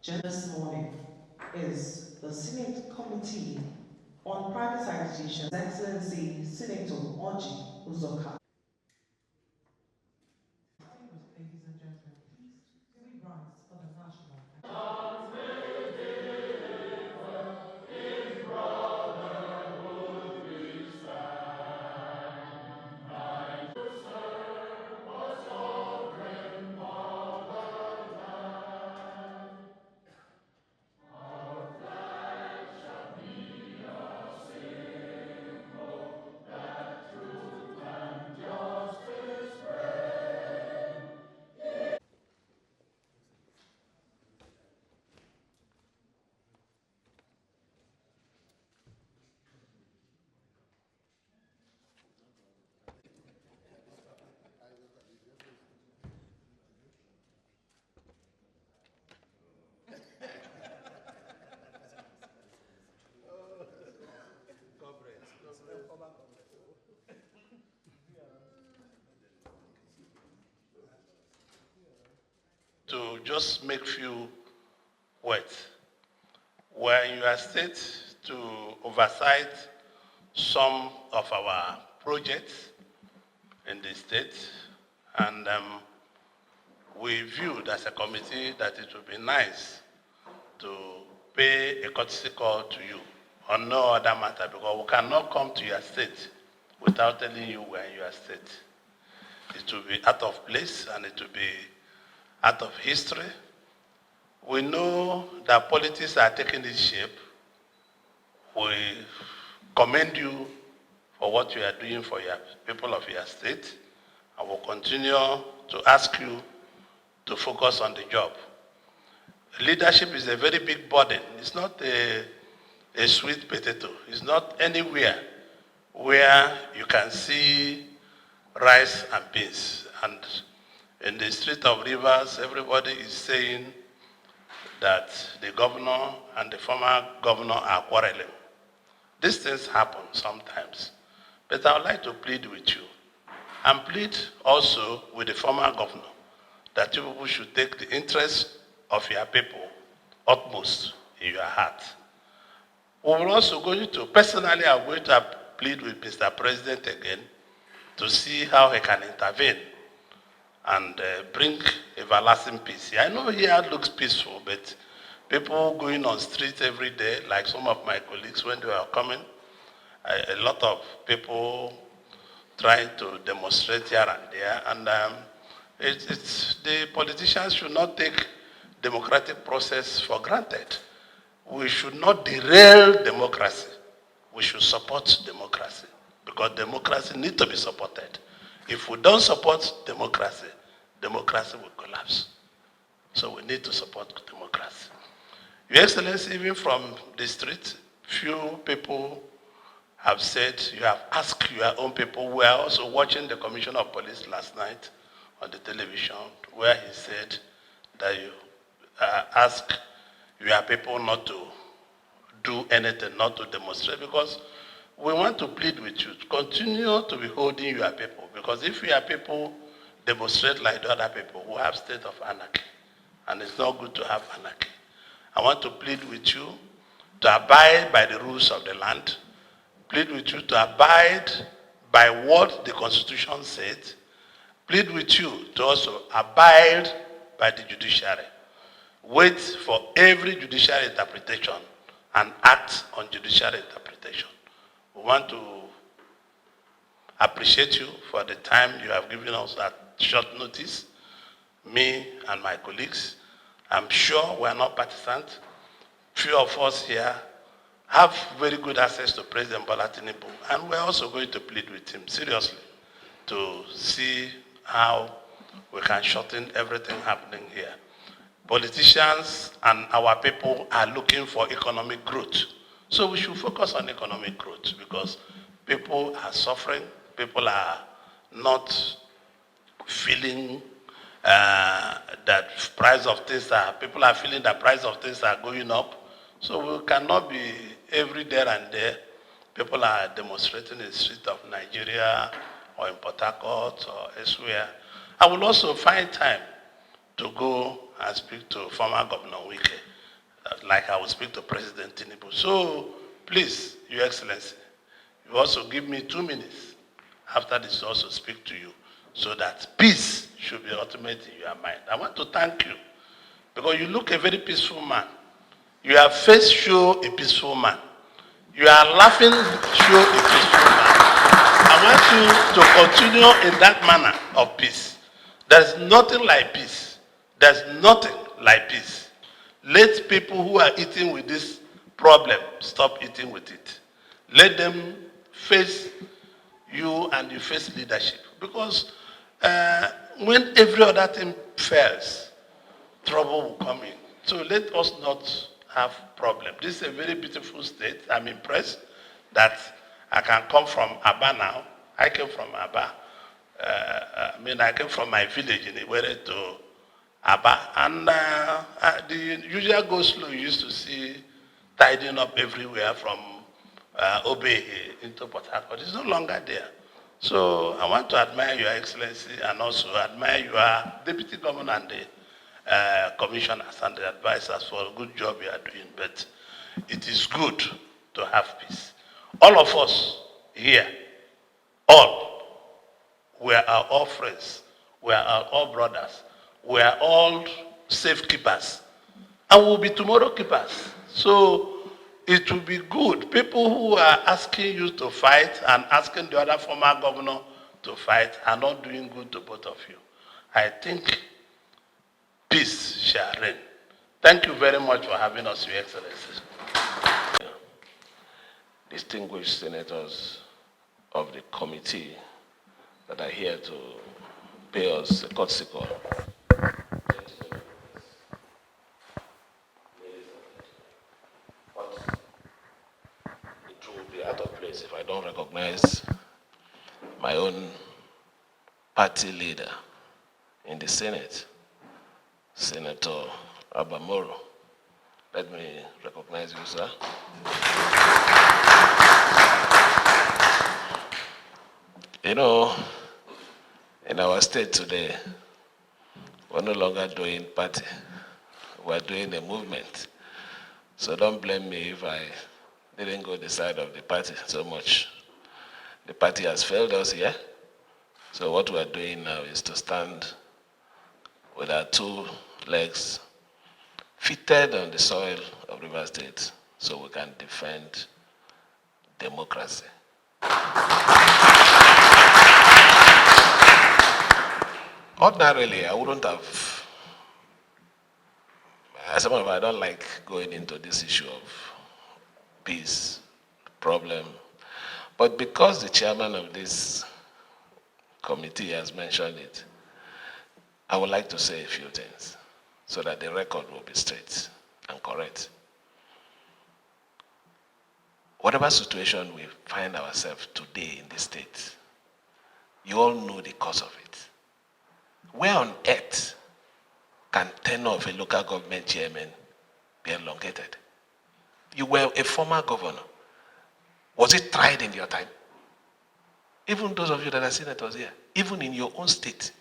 This morning is the Senate Committee on Privatisation, His Excellency Senator Orji Uzor Kalu. Ladies and gentlemen, please do we rise for the national anthem. To just make few words. We're in your state to oversight some of our projects in the state, and we viewed as a committee that it would be nice to pay a courtesy call to you on no other matter, because we cannot come to your state without telling you we're in your state. It will be out of place and it will be out of history. We know that politics are taking its shape. We commend you for what you are doing for your people of your state, and will continue to ask you to focus on the job. Leadership is a very big burden. It's not a sweet potato. It's not anywhere where you can see rice and beans. And in the street of Rivers, everybody is saying that the governor and the former governor are quarreling. These things happen sometimes. But I would like to plead with you, and plead also with the former governor, that you people should take the interests of your people utmost in your heart. We will also going to, personally, I'm going to plead with Mr. President again to see how he can intervene and bring everlasting peace. I know here looks peaceful, but people going on streets every day, like some of my colleagues when they were coming, a lot of people trying to demonstrate here and there, and the politicians should not take democratic process for granted. We should not derail democracy. We should support democracy, because democracy needs to be supported. If we don't support democracy, democracy will collapse. So we need to support democracy. Your Excellency, even from the street, few people have said, you have asked your own people. We are also watching the Commissioner of Police last night on the television, where he said that you ask your people not to do anything, not to demonstrate, because we want to plead with you to continue to be holding your people, because if your people demonstrate like the other people, we have state of anarchy, and it's not good to have anarchy. I want to plead with you to abide by the rules of the land, plead with you to abide by what the Constitution said, plead with you to also abide by the judiciary. Wait for every judicial interpretation and act on judicial interpretation. We want to appreciate you for the time you have given us at short notice, me and my colleagues. I'm sure we are not partisans. Few of us here have very good access to President Bola Tinubu, and we're also going to plead with him seriously to see how we can shorten everything happening here. Politicians and our people are looking for economic growth. So we should focus on economic growth, because people are suffering, people are not feeling that price of things are, people are feeling that price of things are going up. So we cannot be every there and there. People are demonstrating in the street of Nigeria or in Port Harcourt or elsewhere. I will also find time to go and speak to former Governor Wike like I will speak to President Tinubu. So please, Your Excellency, you also give me 2 minutes after this also speak to you so that peace should be ultimate in your mind. I want to thank you because you look a very peaceful man. Your face show a peaceful man. You are laughing show a peaceful man. I want you to continue in that manner of peace. There's nothing like peace. There's nothing like peace. Let people who are eating with this problem stop eating with it. Let them face you and you face leadership. Because when every other thing fails, trouble will come in. So let us not have problem. This is a very beautiful state. I'm impressed that I can come from Aba now. I came from Aba. I came from my village in Iwere to Aba. And the usual go slow you used to see tidying up everywhere from Obe into Port Harcourt. It's no longer there. So I want to admire Your Excellency and also admire your Deputy Governor and the commissioners and the advisors for a good job you are doing. But it is good to have peace. All of us here, we are all friends. We are all brothers. We are all safekeepers. And we'll be tomorrow keepers. So it will be good. People who are asking you to fight and asking the other former governor to fight are not doing good to both of you. I think peace shall reign. Thank you very much for having us, Your Excellency. Distinguished senators of the committee that are here to pay us a courtesy call. It will be out of place if I don't recognize my own party leader in the Senate, Senator Abamoro. Let me recognize you, sir. You know, in our state today, we're no longer doing party. We're doing a movement. So don't blame me if I didn't go the side of the party so much. The party has failed us here. So what we're doing now is to stand with our 2 legs fitted on the soil of Rivers State so we can defend democracy. Ordinarily, I wouldn't have, as a matter of fact, I don't like going into this issue of peace, problem. But because the chairman of this committee has mentioned it, I would like to say a few things so that the record will be straight and correct. Whatever situation we find ourselves today in this state, you all know the cause of it. Where on earth can tenure of a local government chairman be elongated? You were a former governor. Was it tried in your time? Even those of you that are senators here, even in your own state,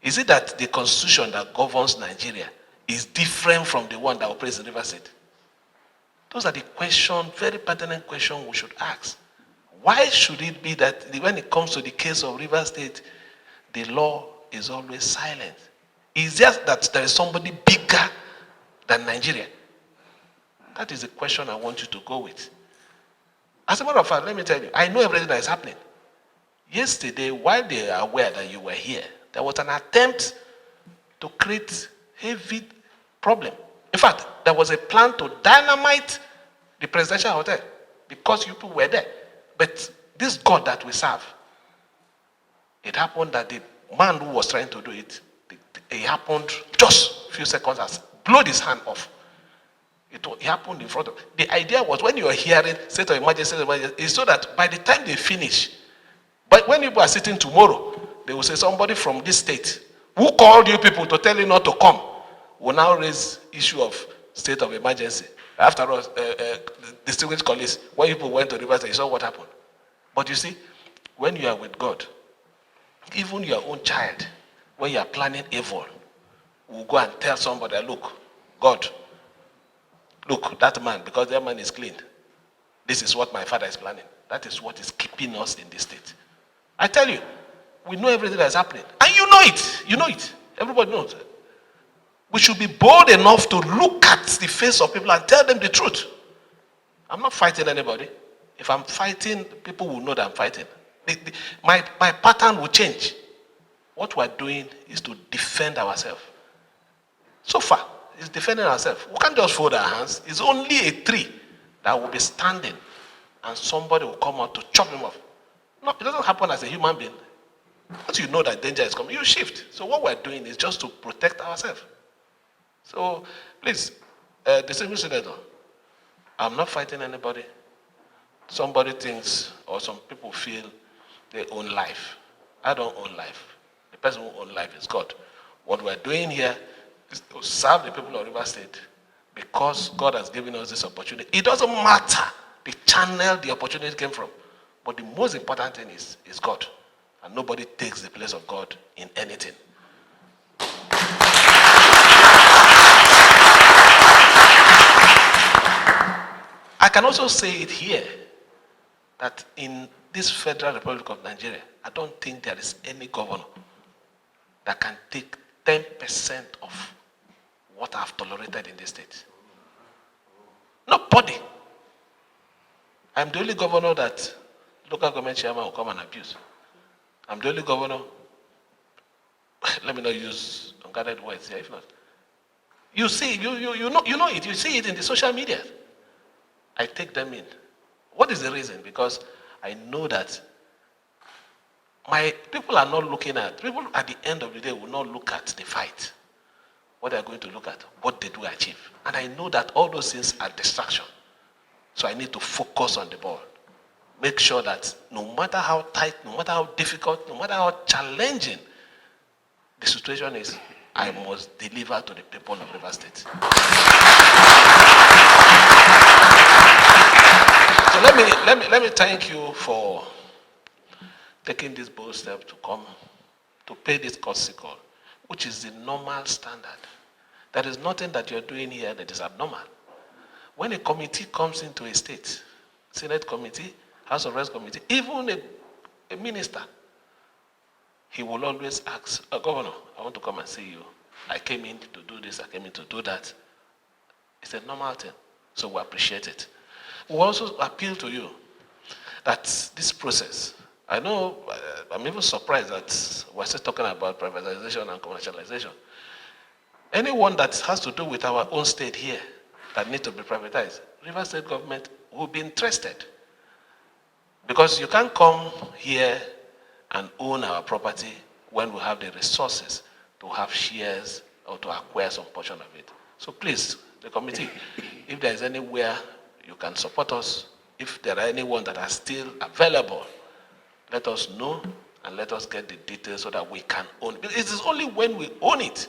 is it that the constitution that governs Nigeria is different from the one that operates in Rivers State? Those are the questions, very pertinent questions we should ask. Why should it be that when it comes to the case of Rivers State, the law is always silent? Is just that there is somebody bigger than Nigeria? That is the question I want you to go with. As a matter of fact, let me tell you, I know everything that is happening. Yesterday, while they are aware that you were here, there was an attempt to create heavy problem. In fact, there was a plan to dynamite the presidential hotel because you people were there. But this God that we serve, it happened that the man who was trying to do it, it happened just a few seconds as blowed his hand off. It happened in front of. The idea was when you are hearing state of emergency, is so that by the time they finish, but when people are sitting tomorrow, they will say somebody from this state who called you people to tell you not to come will now raise issue of state of emergency. After all, distinguished colleagues, when people went to Rivers, they saw what happened. But you see, when you are with God, even your own child, when you are planning evil, will go and tell somebody, look, God, look, that man, because that man is clean, this is what my father is planning. That is what is keeping us in this state. I tell you, we know everything that is happening. And you know it. You know it. Everybody knows it. We should be bold enough to look at the face of people and tell them the truth. I'm not fighting anybody. If I'm fighting, people will know that I'm fighting. My pattern will change. What we're doing is to defend ourselves. So far, it's defending ourselves. We can't just fold our hands. It's only a tree that will be standing and somebody will come out to chop him off. No, it doesn't happen as a human being. Once you know that danger is coming, you shift. So what we're doing is just to protect ourselves. So please, distinguished senator, I'm not fighting anybody. Somebody thinks, or some people feel they own life. I don't own life. The person who owns life is God. What we're doing here is to serve the people of River State because God has given us this opportunity. It doesn't matter the channel the opportunity came from. But the most important thing is God. And nobody takes the place of God in anything. I can also say it here, that in this Federal Republic of Nigeria, I don't think there is any governor that can take 10% of what I've tolerated in this state. Nobody. I'm the only governor that local government chairman will come and abuse. I'm the only governor, let me not use unguarded words here, if not. You see, you know it, you see it in the social media. I take them in. What is the reason? Because I know that my people are not looking at, people at the end of the day will not look at the fight. What they're going to look at, what did we achieve? And I know that all those things are distraction. So I need to focus on the ball. Make sure that no matter how tight, no matter how difficult, no matter how challenging the situation is, I must deliver to the people of River State. So let me thank you for taking this bold step to come to pay this courtesy call, which is the normal standard. There is nothing that you're doing here that is abnormal. When a committee comes into a state, Senate committee, House of Reps committee, even a minister, he will always ask, Governor, I want to come and see you. I came in to do this, I came in to do that. It's a normal thing, so we appreciate it. We also appeal to you that this process, I know, I'm even surprised that we're still talking about privatization and commercialization. Anyone that has to do with our own state here that needs to be privatized, River State government will be interested. Because you can't come here and own our property when we have the resources to have shares or to acquire some portion of it. So please, the committee, if there is anywhere you can support us, if there are anyone that are still available, let us know and let us get the details so that we can own it. It is only when we own it,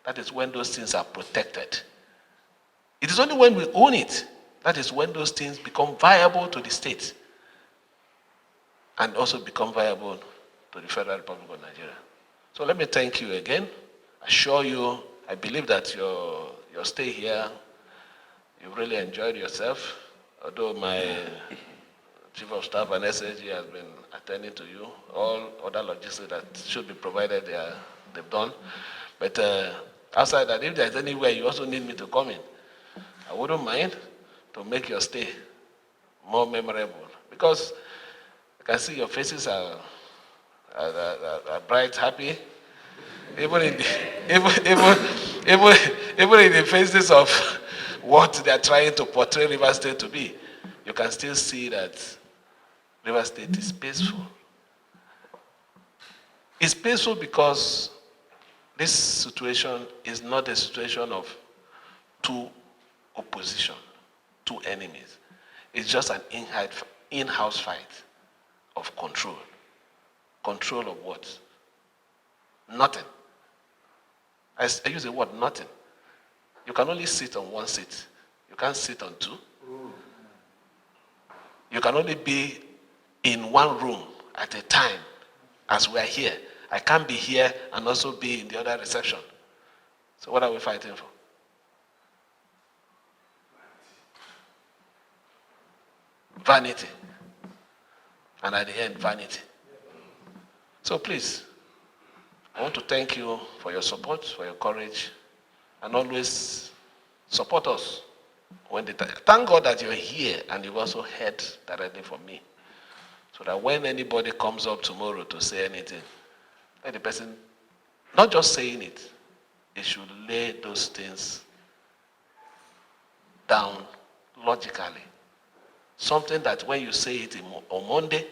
that is when those things are protected. It is only when we own it, that is when those things become viable to the state and also become viable to the Federal Republic of Nigeria. So let me thank you again. Assure you, I believe that your stay here, you've really enjoyed yourself. Although my Chief of Staff and SAG has been attending to you, all other logistics that should be provided, they've done. But outside that, if there's anywhere you also need me to come in, I wouldn't mind to make your stay more memorable. Because I can see your faces are bright, happy. Even in the faces of what they are trying to portray River State to be, you can still see that River State is peaceful. It's peaceful because this situation is not a situation of two opposition, two enemies. It's just an in-house fight of control. Control of what? Nothing. I use the word nothing. You can only sit on one seat. You can't sit on two. You can only be in one room at a time, as we are here. I can't be here and also be in the other reception. So what are we fighting for? vanity. And at the end, vanity. So please, I want to thank you for your support, for your courage, and always support us. Thank God that you're here and you've also heard directly from me. So that when anybody comes up tomorrow to say anything, let the person, not just saying it, they should lay those things down logically. Something that when you say it on Monday,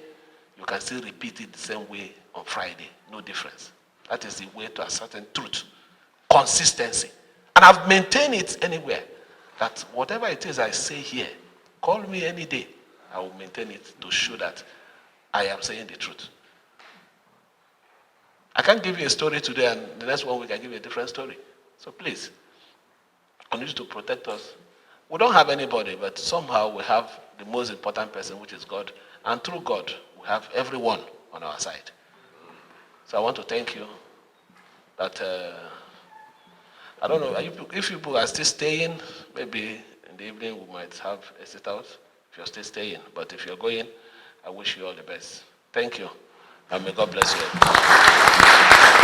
you can still repeat it the same way on Friday. No difference. That is the way to a certain truth. Consistency. And I've maintained it anywhere. That whatever it is I say here, call me any day. I will maintain it to show that I am saying the truth. I can't give you a story today and the next one week I give you a different story. So please, continue to protect us. We don't have anybody, but somehow we have the most important person, which is God. And through God, we have everyone on our side. So I want to thank you that, I don't know, if people are still staying, maybe in the evening we might have a sit out if you're still staying. But if you're going, I wish you all the best. Thank you, and may God bless you.